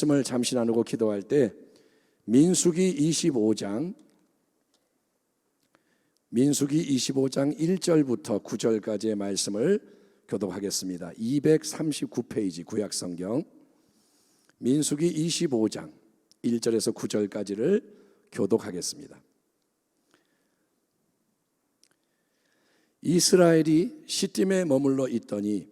말씀을 잠시 나누고 기도할 때 민수기 25장 1절부터 9절까지의 말씀을 교독하겠습니다. 239페이지 구약성경 민수기 25장 1절에서 9절까지를 교독하겠습니다. 이스라엘이 시딤에 머물러 있더니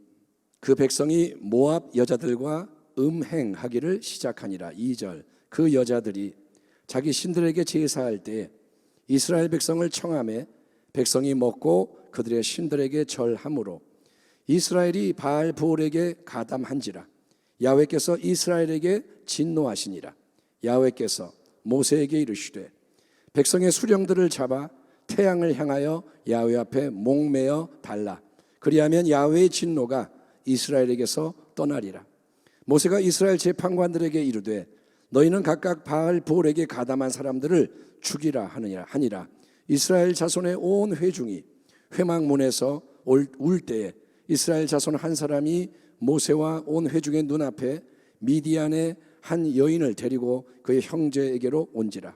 그 백성이 모압 여자들과 음행하기를 시작하니라. 2절 그 여자들이 자기 신들에게 제사할 때 이스라엘 백성을 청하매 백성이 먹고 그들의 신들에게 절하므로 이스라엘이 바알 부올에게 가담한지라. 야훼께서 이스라엘에게 진노하시니라. 야훼께서 모세에게 이르시되 백성의 수령들을 잡아 태양을 향하여 야훼 앞에 목매어 달라. 그리하면 야훼의 진노가 이스라엘에게서 떠나리라. 모세가 이스라엘 재판관들에게 이르되 너희는 각각 바알 부올에게 가담한 사람들을 죽이라 하니라. 이스라엘 자손의 온 회중이 회막문에서 울 때에 이스라엘 자손 한 사람이 모세와 온 회중의 눈앞에 미디안의 한 여인을 데리고 그의 형제에게로 온지라.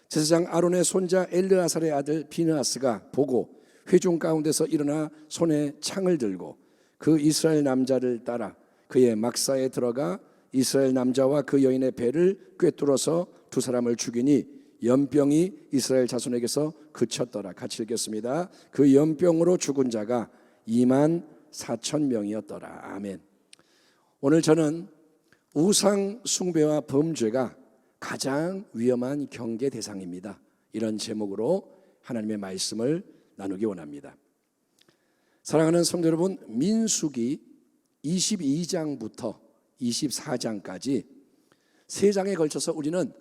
제사장 아론의 손자 엘르아살의 아들 비느하스가 보고 회중 가운데서 일어나 손에 창을 들고 그 이스라엘 남자를 따라 그의 막사에 들어가 이스라엘 남자와 그 여인의 배를 꿰뚫어서 두 사람을 죽이니 연병이 이스라엘 자손에게서 그쳤더라. 같이 읽겠습니다. 그 연병으로 죽은 자가 24,000명이었더라. 아멘. 오늘 저는 우상 숭배와 범죄가 가장 위험한 경계 대상입니다. 이런 제목으로 하나님의 말씀을 나누기 원합니다. 사랑하는 성도 여러분, 민수기 22장부터 24장까지 세 장에 걸쳐서 우리는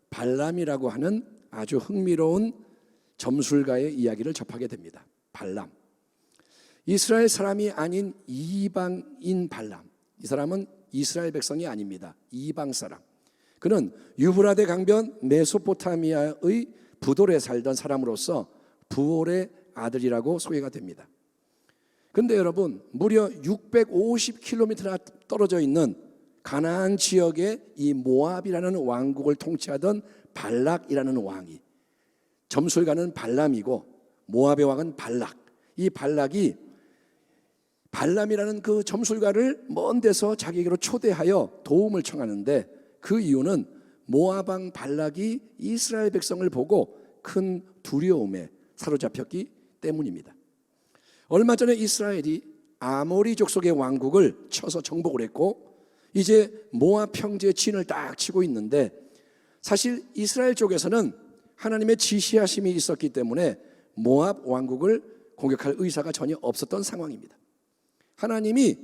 발람이라고 하는 아주 흥미로운 점술가의 이야기를 접하게 됩니다. 발람, 이스라엘 사람이 아닌 이방인 발람. 이 사람은 이스라엘 백성이 아닙니다. 이방 사람. 그는 유브라데 강변 메소포타미아의 부돌에 살던 사람으로서 부올의 아들이라고 소개가 됩니다. 그런데 여러분, 무려 650km나 떨어져 있는 가나안 지역의 이 모압이라는 왕국을 통치하던 발락이라는 왕이, 점술가는 발람이고 모압의 왕은 발락. 이 발락이 발람이라는 그 점술가를 먼 데서 자기에게로 초대하여 도움을 청하는데, 그 이유는 모압 왕 발락이 이스라엘 백성을 보고 큰 두려움에 사로잡혔기 때문입니다. 얼마 전에 이스라엘이 아모리 족속의 왕국을 쳐서 정복을 했고 이제 모압 평지에 진을 딱 치고 있는데, 사실 이스라엘 쪽에서는 하나님의 지시하심이 있었기 때문에 모압 왕국을 공격할 의사가 전혀 없었던 상황입니다. 하나님이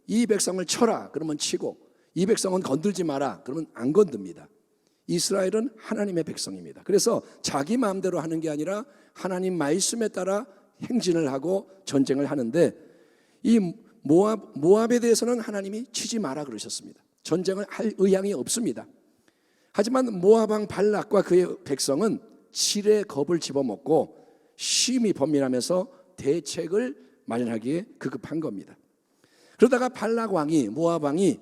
이 백성을 쳐라 그러면 치고, 이 백성은 건들지 마라 그러면 안 건듭니다. 이스라엘은 하나님의 백성입니다. 그래서 자기 마음대로 하는 게 아니라 하나님 말씀에 따라 행진을 하고 전쟁을 하는데, 이 모압에 대해서는 하나님이 치지 마라 그러셨습니다. 전쟁을 할 의향이 없습니다. 하지만 모압 왕 발락과 그의 백성은 칠의 겁을 집어먹고 심히 번민하면서 대책을 마련하기에 급급한 겁니다. 그러다가 발락 왕이, 모압 왕이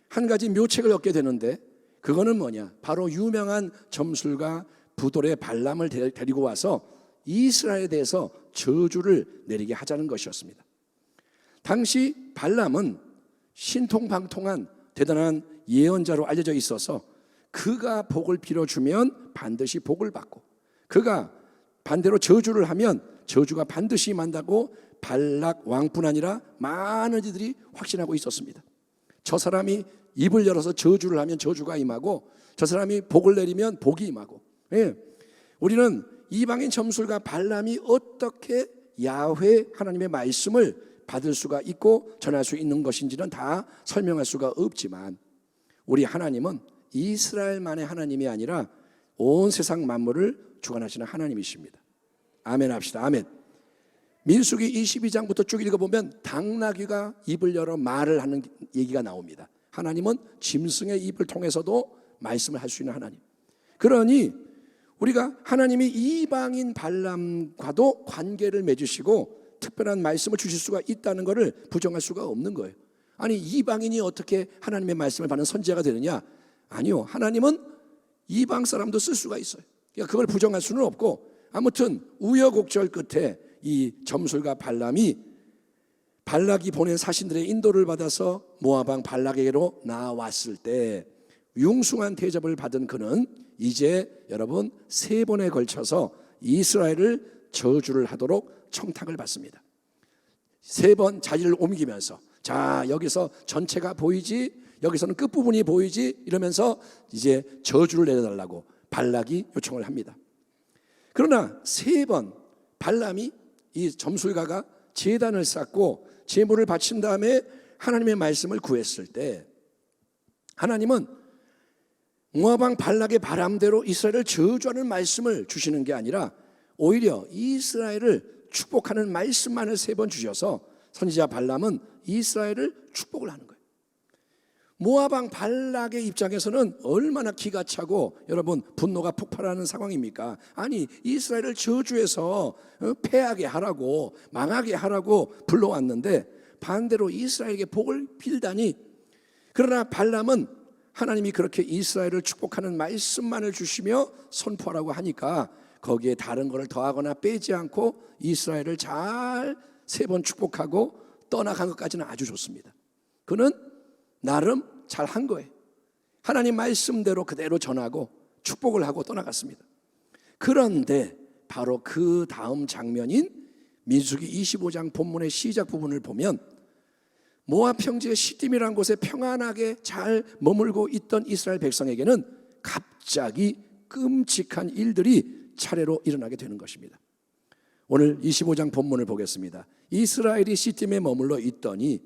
한 가지 묘책을 얻게 되는데, 그거는 뭐냐? 바로 유명한 점술가 부돌의 발람을 데리고 와서 이스라엘에 대해서 저주를 내리게 하자는 것이었습니다. 당시 발람은 신통방통한 대단한 예언자로 알려져 있어서 그가 복을 빌어주면 반드시 복을 받고, 그가 반대로 저주를 하면 저주가 반드시 임한다고 발락 왕뿐 아니라 많은 이들이 확신하고 있었습니다. 저 사람이 입을 열어서 저주를 하면 저주가 임하고, 저 사람이 복을 내리면 복이 임하고. 우리는 이방인 점술가 발람이 어떻게 야훼 하나님의 말씀을 받을 수가 있고 전할 수 있는 것인지는 다 설명할 수가 없지만, 우리 하나님은 이스라엘만의 하나님이 아니라 온 세상 만물을 주관하시는 하나님이십니다. 아멘 합시다. 아멘. 민수기 22장부터 쭉 읽어보면 당나귀가 입을 열어 말을 하는 얘기가 나옵니다. 하나님은 짐승의 입을 통해서도 말씀을 할 수 있는 하나님. 그러니 우리가 하나님이 이방인 발람과도 관계를 맺으시고 특별한 말씀을 주실 수가 있다는 것을 부정할 수가 없는 거예요. 아니, 이방인이 어떻게 하나님의 말씀을 받는 선지자가 되느냐? 아니요. 하나님은 이방 사람도 쓸 수가 있어요. 그러니까 그걸 부정할 수는 없고, 아무튼 우여곡절 끝에 이 점술가 발람이 발락이 보낸 사신들의 인도를 받아서 모압 왕 발락에게로 나왔을 때 융숭한 대접을 받은 그는 이제 여러분 3번에 걸쳐서 이스라엘을 저주를 하도록 청탁을 받습니다. 3번 자리를 옮기면서, 자 여기서 전체가 보이지, 여기서는 끝부분이 보이지, 이러면서 이제 저주를 내려달라고 발락이 요청을 합니다. 그러나 3번 발람이, 이 점술가가 제단을 쌓고 제물을 바친 다음에 하나님의 말씀을 구했을 때, 하나님은 모압 왕 발락의 바람대로 이스라엘을 저주하는 말씀을 주시는 게 아니라 오히려 이스라엘을 축복하는 말씀만을 3번 주셔서 선지자 발람은 이스라엘을 축복을 하는 거예요. 모압 왕 발락의 입장에서는 얼마나 기가 차고 여러분 분노가 폭발하는 상황입니까? 아니 이스라엘을 저주해서 패하게 하라고, 망하게 하라고 불러왔는데 반대로 이스라엘에게 복을 빌다니. 그러나 발람은 하나님이 그렇게 이스라엘을 축복하는 말씀만을 주시며 선포하라고 하니까 거기에 다른 것을 더하거나 빼지 않고 이스라엘을 잘 3번 축복하고 떠나간 것까지는 아주 좋습니다. 그는 나름 잘한 거예요. 하나님 말씀대로 그대로 전하고 축복을 하고 떠나갔습니다. 그런데 바로 그 다음 장면인 민수기 25장 본문의 시작 부분을 보면 모압 평지의 시딤이라는 곳에 평안하게 잘 머물고 있던 이스라엘 백성에게는 갑자기 끔찍한 일들이 차례로 일어나게 되는 것입니다. 오늘 25장 본문을 보겠습니다. 이스라엘이 시딤에 머물러 있더니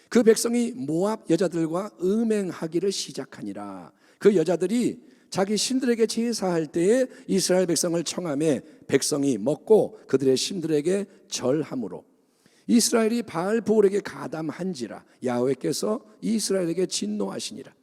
그 백성이 모압 여자들과 음행하기를 시작하니라. 그 여자들이 자기 신들에게 제사할 때에 이스라엘 백성을 청하매 백성이 먹고 그들의 신들에게 절함으로 이스라엘이 바알 보울에게 가담한지라 야훼께서 이스라엘에게 진노하시니라.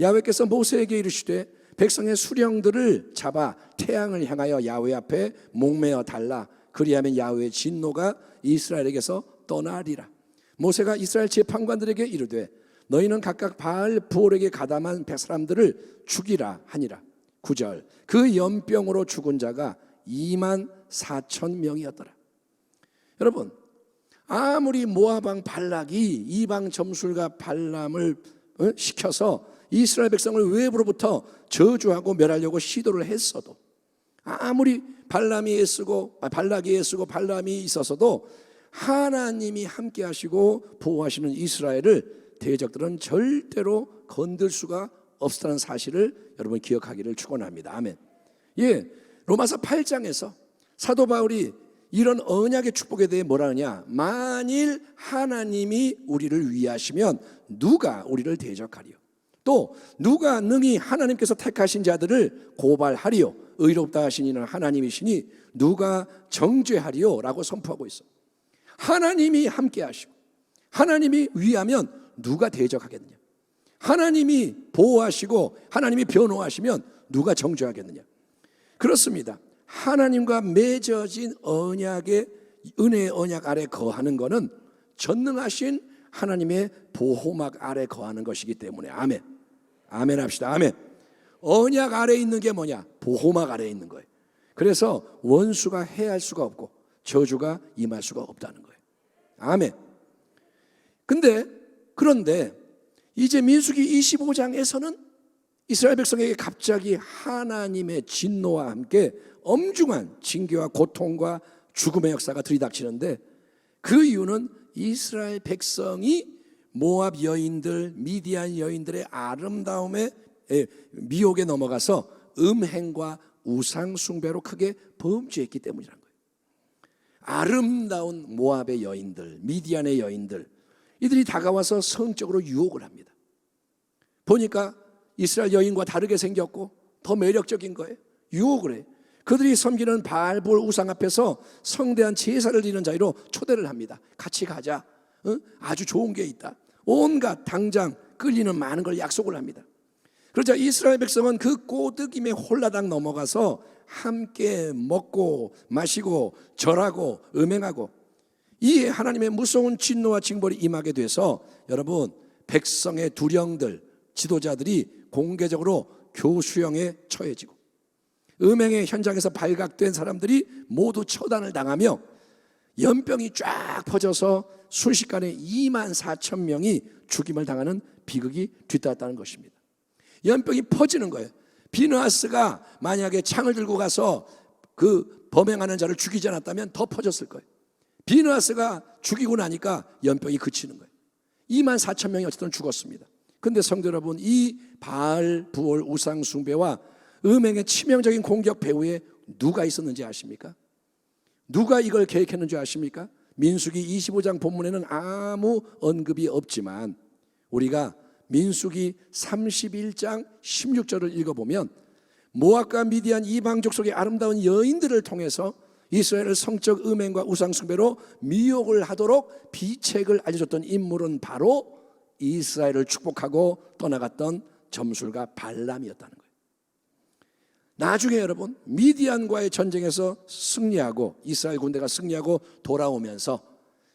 야훼께서 모세에게 이르시되 백성의 수령들을 잡아 태양을 향하여 야훼 앞에 목매어 달라. 그리하면 야훼의 진노가 이스라엘에게서 떠나리라. 모세가 이스라엘 재판관들에게 이르되 너희는 각각 바알 보울에게 가담한 사람들을 죽이라 하니라. 9절 그 연병으로 죽은 자가 24,000명이었더라. 여러분 아무리 모압 왕 발락이 이방 점술가 발람을 시켜서 이스라엘 백성을 외부로부터 저주하고 멸하려고 시도를 했어도, 아무리 발락이 애쓰고 발람이 있었어도 하나님이 함께 하시고 보호하시는 이스라엘을 대적들은 절대로 건들 수가 없었다는 사실을 여러분 기억하기를 축원합니다. 아멘. 예, 로마서 8장에서 사도 바울이 이런 언약의 축복에 대해 뭐라 하냐? 만일 하나님이 우리를 위하시면 누가 우리를 대적하리요? 또 누가 능히 하나님께서 택하신 자들을 고발하리요? 의롭다 하신 이는 하나님이시니 누가 정죄하리요? 라고 선포하고 있어. 하나님이 함께 하시고 하나님이 위하면 누가 대적하겠느냐? 하나님이 보호하시고 하나님이 변호하시면 누가 정죄하겠느냐? 그렇습니다. 하나님과 맺어진 언약의 은혜의 언약 아래 거하는 것은 전능하신 하나님의 보호막 아래 거하는 것이기 때문에 아멘. 아멘 합시다. 아멘. 언약 아래 있는 게 뭐냐? 보호막 아래 있는 거예요. 그래서 원수가 해할 수가 없고 저주가 임할 수가 없다는 거예요. 아멘. 그런데 이제 민수기 25장에서는 이스라엘 백성에게 갑자기 하나님의 진노와 함께 엄중한 징계와 고통과 죽음의 역사가 들이닥치는데, 그 이유는 이스라엘 백성이 모압 여인들, 미디안 여인들의 아름다움에 미혹에 넘어가서 음행과 우상 숭배로 크게 범죄했기 때문이라는 거예요. 아름다운 모압의 여인들, 미디안의 여인들, 이들이 다가와서 성적으로 유혹을 합니다. 보니까 이스라엘 여인과 다르게 생겼고 더 매력적인 거예요. 유혹을 해요. 그들이 섬기는 바알볼 우상 앞에서 성대한 제사를 드리는 자리로 초대를 합니다. 같이 가자. 아주 좋은 게 있다. 온갖 당장 끌리는 많은 걸 약속을 합니다. 그러자 이스라엘 백성은 그 꼬드김에 홀라당 넘어가서 함께 먹고 마시고 절하고 음행하고, 이에 하나님의 무서운 진노와 징벌이 임하게 돼서 여러분 백성의 두령들, 지도자들이 공개적으로 교수형에 처해지고 음행의 현장에서 발각된 사람들이 모두 처단을 당하며 연병이 쫙 퍼져서 순식간에 2만 4천 명이 죽임을 당하는 비극이 뒤따랐다는 것입니다. 연병이 퍼지는 거예요. 비느하스가 만약에 창을 들고 가서 그 범행하는 자를 죽이지 않았다면 더 퍼졌을 거예요. 비느하스가 죽이고 나니까 연병이 그치는 거예요. 2만 4천 명이 어쨌든 죽었습니다. 그런데 성도 여러분, 이 바알 부올 우상 숭배와 음행의 치명적인 공격 배후에 누가 있었는지 아십니까? 누가 이걸 계획했는지 아십니까? 민수기 25장 본문에는 아무 언급이 없지만 우리가 민수기 31장 16절을 읽어보면 모압과 미디안 이방족 속의 아름다운 여인들을 통해서 이스라엘을 성적 음행과 우상 숭배로 미혹을 하도록 비책을 알려줬던 인물은 바로 이스라엘을 축복하고 떠나갔던 점술가 발람이었다는 거예요. 나중에 여러분 미디안과의 전쟁에서 승리하고 이스라엘 군대가 승리하고 돌아오면서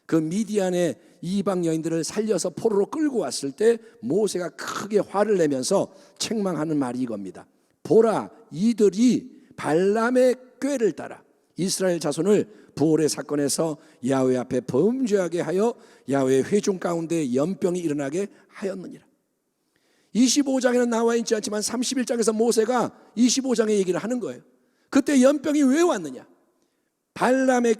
그 미디안의 이방 여인들을 살려서 포로로 끌고 왔을 때 모세가 크게 화를 내면서 책망하는 말이 이겁니다. 보라, 이들이 발람의 꾀를 따라 이스라엘 자손을 부올의 사건에서 야훼 앞에 범죄하게 하여 야훼의 회중 가운데 연병이 일어나게 하였느니라. 25장에는 나와 있지 않지만 31장에서 모세가 25장의 얘기를 하는 거예요. 그때 연병이 왜 왔느냐? 발람의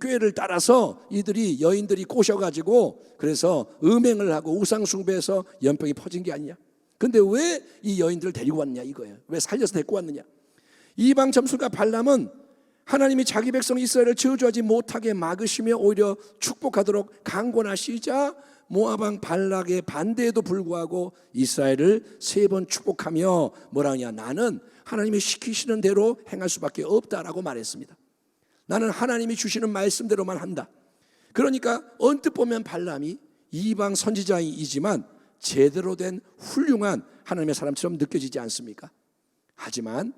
꾀를 따라서 이들이 여인들이 꼬셔가지고 그래서 음행을 하고 우상 숭배해서 연병이 퍼진 게 아니냐? 근데 왜 이 여인들을 데리고 왔느냐 이거예요. 왜 살려서 데리고 왔느냐? 이방 점술가 발람은 하나님이 자기 백성 이스라엘을 저주하지 못하게 막으시며 오히려 축복하도록 강권하시자 모압 왕 발락의 반대에도 불구하고 이스라엘을 3번 축복하며 뭐라 하냐? 나는 하나님이 시키시는 대로 행할 수밖에 없다라고 말했습니다. 나는 하나님이 주시는 말씀대로만 한다. 그러니까 언뜻 보면 발람이 이방 선지자이지만 제대로 된 훌륭한 하나님의 사람처럼 느껴지지 않습니까? 하지만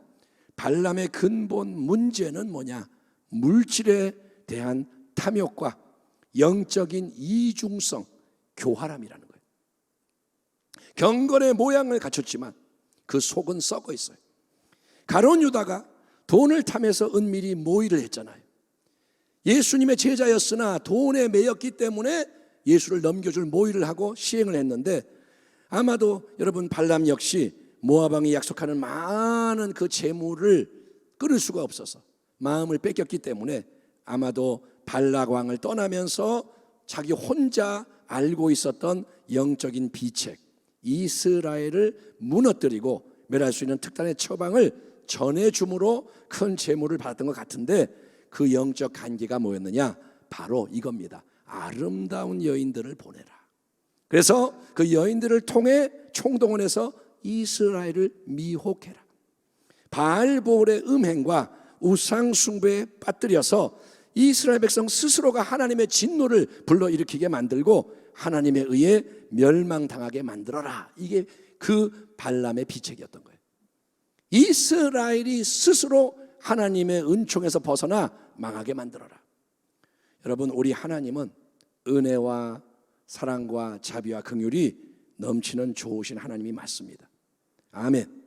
발람의 근본 문제는 뭐냐? 물질에 대한 탐욕과 영적인 이중성, 교활함이라는 거예요. 경건의 모양을 갖췄지만 그 속은 썩어 있어요. 가룟 유다가 돈을 탐해서 은밀히 모의를 했잖아요. 예수님의 제자였으나 돈에 매였기 때문에 예수를 넘겨줄 모의를 하고 시행을 했는데 아마도 여러분 발람 역시 모압 왕이 약속하는 많은 그 재물을 끊을 수가 없어서 마음을 뺏겼기 때문에 아마도 발락 왕을 떠나면서 자기 혼자 알고 있었던 영적인 비책, 이스라엘을 무너뜨리고 멸할 수 있는 특단의 처방을 전해줌으로 큰 재물을 받았던 것 같은데 그 영적 간계가 뭐였느냐? 바로 이겁니다. 아름다운 여인들을 보내라. 그래서 그 여인들을 통해 총동원해서 이스라엘을 미혹해라. 바알보올의 음행과 우상 숭배에 빠뜨려서 이스라엘 백성 스스로가 하나님의 진노를 불러일으키게 만들고 하나님에 의해 멸망당하게 만들어라. 이게 그 발람의 비책이었던 거예요. 이스라엘이 스스로 하나님의 은총에서 벗어나 망하게 만들어라. 여러분, 우리 하나님은 은혜와 사랑과 자비와 긍휼이 넘치는 좋으신 하나님이 맞습니다. 아멘.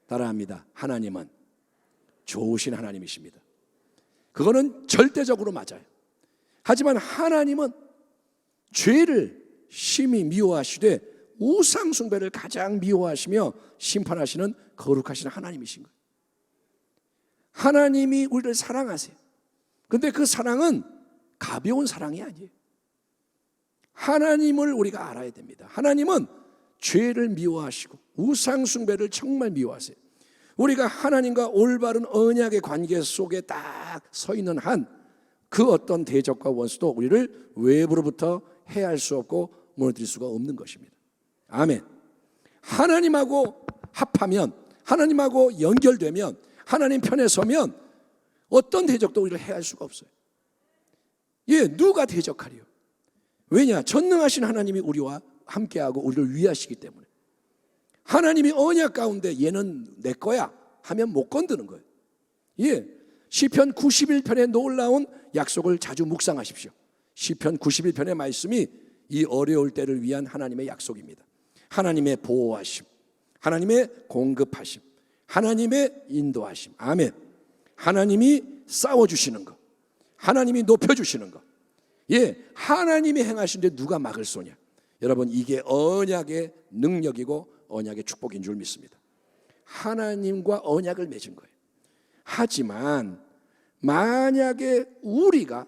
따라합니다. 하나님은 좋으신 하나님이십니다. 그거는 절대적으로 맞아요. 하지만 하나님은 죄를 심히 미워하시되 우상 숭배를 가장 미워하시며 심판하시는 거룩하신 하나님이신 거예요. 하나님이 우리를 사랑하세요. 근데 그 사랑은 가벼운 사랑이 아니에요. 하나님을 우리가 알아야 됩니다. 하나님은 죄를 미워하시고 우상 숭배를 정말 미워하세요. 우리가 하나님과 올바른 언약의 관계 속에 딱 서 있는 한 그 어떤 대적과 원수도 우리를 외부로부터 해할 수 없고 무너뜨릴 수가 없는 것입니다. 아멘. 하나님하고 합하면, 하나님하고 연결되면, 하나님 편에 서면 어떤 대적도 우리를 해할 수가 없어요. 예, 누가 대적하리요? 왜냐? 전능하신 하나님이 우리와 함께하고 우리를 위하시기 때문에. 하나님이 언약 가운데 얘는 내 거야 하면 못 건드는 거예요. 예, 시편 91편의 놀라운 약속을 자주 묵상하십시오. 시편 91편의 말씀이 이 어려울 때를 위한 하나님의 약속입니다. 하나님의 보호하심, 하나님의 공급하심, 하나님의 인도하심. 아멘. 하나님이 싸워주시는 것, 하나님이 높여주시는 것. 예, 하나님이 행하신데 누가 막을 소냐. 여러분, 이게 언약의 능력이고 언약의 축복인 줄 믿습니다. 하나님과 언약을 맺은 거예요. 하지만 만약에 우리가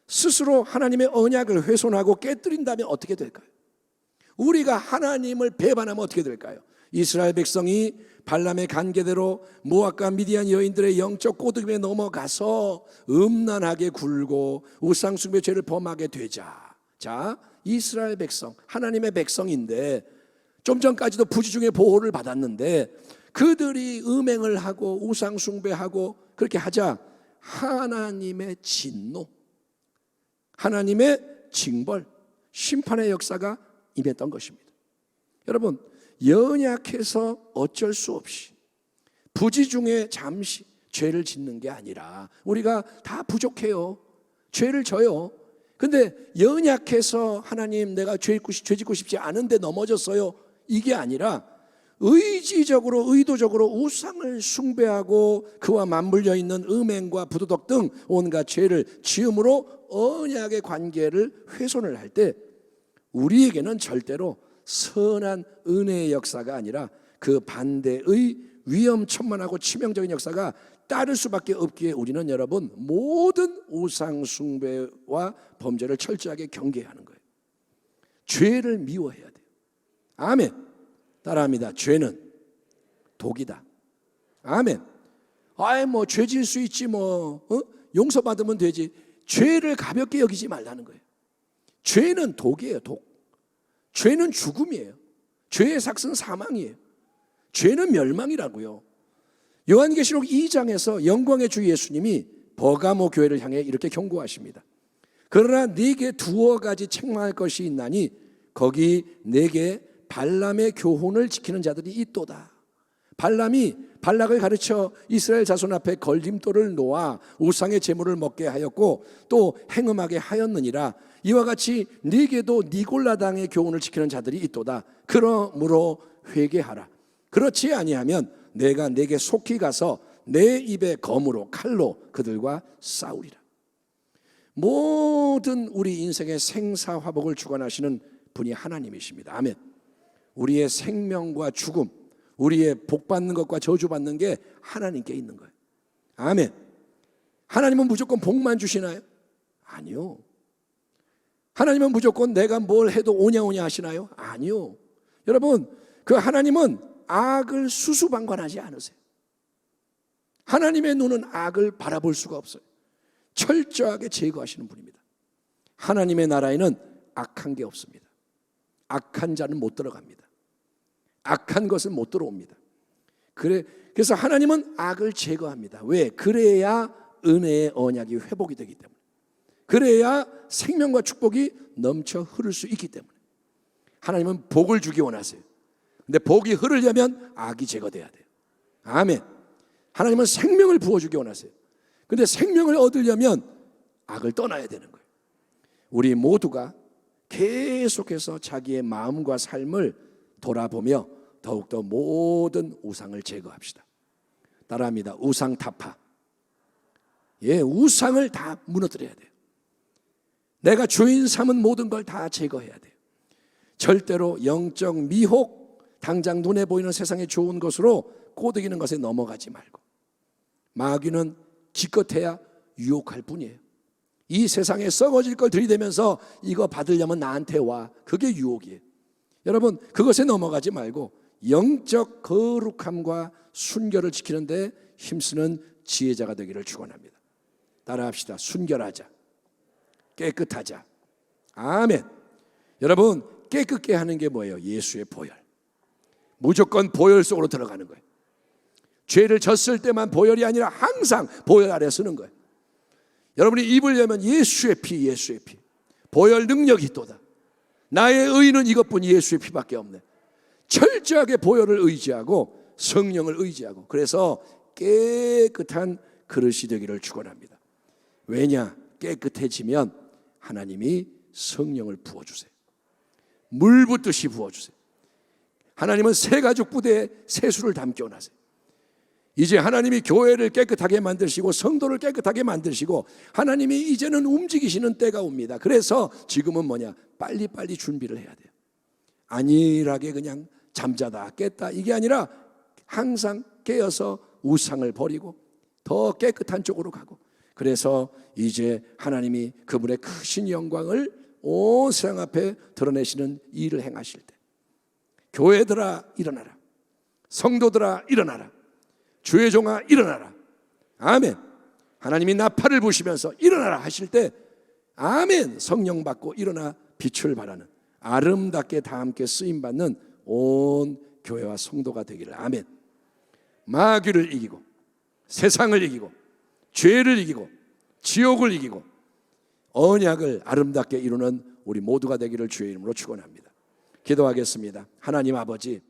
스스로 하나님의 언약을 훼손하고 깨뜨린다면 어떻게 될까요? 우리가 하나님을 배반하면 어떻게 될까요? 이스라엘 백성이 발람의 간계대로 모압과 미디안 여인들의 영적 꼬드김에 넘어가서 음란하게 굴고 우상숭배 죄를 범하게 되자, 자, 이스라엘 백성, 하나님의 백성인데 좀 전까지도 부지중의 보호를 받았는데 그들이 음행을 하고 우상숭배하고 그렇게 하자 하나님의 진노, 하나님의 징벌, 심판의 역사가 임했던 것입니다. 여러분, 연약해서 어쩔 수 없이 부지중에 잠시 죄를 짓는 게 아니라 우리가 다 부족해요. 죄를 져요. 근데 연약해서 하나님 내가 죄 짓고 싶지 않은데 넘어졌어요. 이게 아니라 의지적으로 의도적으로 우상을 숭배하고 그와 맞물려 있는 음행과 부도덕 등 온갖 죄를 지음으로 언약의 관계를 훼손을 할 때 우리에게는 절대로 선한 은혜의 역사가 아니라 그 반대의 위험천만하고 치명적인 역사가 따를 수밖에 없기에 우리는 여러분 모든 우상 숭배와 범죄를 철저하게 경계하는 거예요. 죄를 미워해야 돼요. 아멘. 따라합니다. 죄는 독이다. 아멘. 아이 뭐 죄 질 수 있지 뭐 용서받으면 되지. 죄를 가볍게 여기지 말라는 거예요. 죄는 독이에요. 독. 죄는 죽음이에요. 죄의 삭은 사망이에요. 죄는 멸망이라고요. 요한계시록 2장에서 영광의 주 예수님이 버가모 교회를 향해 이렇게 경고하십니다. 그러나 네게 두어 가지 책망할 것이 있나니 거기 네게 발람의 교훈을 지키는 자들이 있도다. 발람이 발락을 가르쳐 이스라엘 자손 앞에 걸림돌을 놓아 우상의 제물을 먹게 하였고 또 행음하게 하였느니라. 이와 같이 네게도 니골라당의 교훈을 지키는 자들이 있도다. 그러므로 회개하라. 그렇지 아니하면 내가 네게 속히 가서 내 입에 검으로 칼로 그들과 싸우리라. 모든 우리 인생의 생사화복을 주관하시는 분이 하나님이십니다. 아멘. 우리의 생명과 죽음, 우리의 복받는 것과 저주받는 게 하나님께 있는 거예요. 아멘. 하나님은 무조건 복만 주시나요? 아니요. 하나님은 무조건 내가 뭘 해도 오냐오냐 하시나요? 아니요. 여러분, 그 하나님은 악을 수수방관하지 않으세요. 하나님의 눈은 악을 바라볼 수가 없어요. 철저하게 제거하시는 분입니다. 하나님의 나라에는 악한 게 없습니다. 악한 자는 못 들어갑니다. 악한 것은 못 들어옵니다. 그래서 하나님은 악을 제거합니다. 왜? 그래야 은혜의 언약이 회복이 되기 때문에, 그래야 생명과 축복이 넘쳐 흐를 수 있기 때문에. 하나님은 복을 주기 원하세요. 근데 복이 흐르려면 악이 제거돼야 돼요. 아멘. 하나님은 생명을 부어주기 원하세요. 근데 생명을 얻으려면 악을 떠나야 되는 거예요. 우리 모두가 계속해서 자기의 마음과 삶을 돌아보며 더욱더 모든 우상을 제거합시다. 따라합니다. 우상 타파. 예, 우상을 다 무너뜨려야 돼요. 내가 주인 삼은 모든 걸 다 제거해야 돼요. 절대로 영적 미혹, 당장 눈에 보이는 세상의 좋은 것으로 꼬드기는 것에 넘어가지 말고, 마귀는 기껏해야 유혹할 뿐이에요. 이 세상에 썩어질 걸 들이대면서 이거 받으려면 나한테 와. 그게 유혹이에요. 여러분, 그것에 넘어가지 말고 영적 거룩함과 순결을 지키는데 힘쓰는 지혜자가 되기를 축원합니다. 따라합시다. 순결하자. 깨끗하자. 아멘. 여러분, 깨끗게 하는 게 뭐예요? 예수의 보혈. 무조건 보혈 속으로 들어가는 거예요. 죄를 졌을 때만 보혈이 아니라 항상 보혈 아래 쓰는 거예요. 여러분이 입으려면 예수의 피, 예수의 피. 보혈 능력이 있도다. 나의 의는 이것뿐 예수의 피밖에 없네. 철저하게 보혈을 의지하고 성령을 의지하고, 그래서 깨끗한 그릇이 되기를 축원합니다. 왜냐? 깨끗해지면 하나님이 성령을 부어주세요. 물 붓듯이 부어주세요. 하나님은 새 가죽 부대에 세수를 담기 원하세요. 이제 하나님이 교회를 깨끗하게 만드시고 성도를 깨끗하게 만드시고 하나님이 이제는 움직이시는 때가 옵니다. 그래서 지금은 뭐냐? 빨리빨리 준비를 해야 돼요. 안일하게 그냥 잠자다 깼다 이게 아니라 항상 깨어서 우상을 버리고 더 깨끗한 쪽으로 가고, 그래서 이제 하나님이 그분의 크신 영광을 온 세상 앞에 드러내시는 일을 행하실 때, 교회들아 일어나라, 성도들아 일어나라, 주의 종아 일어나라, 아멘. 하나님이 나팔을 부시면서 일어나라 하실 때 아멘, 성령 받고 일어나 빛을 발하는 아름답게 다 함께 쓰임받는 온 교회와 성도가 되기를, 아멘. 마귀를 이기고 세상을 이기고 죄를 이기고 지옥을 이기고 언약을 아름답게 이루는 우리 모두가 되기를 주의 이름으로 축원합니다. 기도하겠습니다. 하나님 아버지,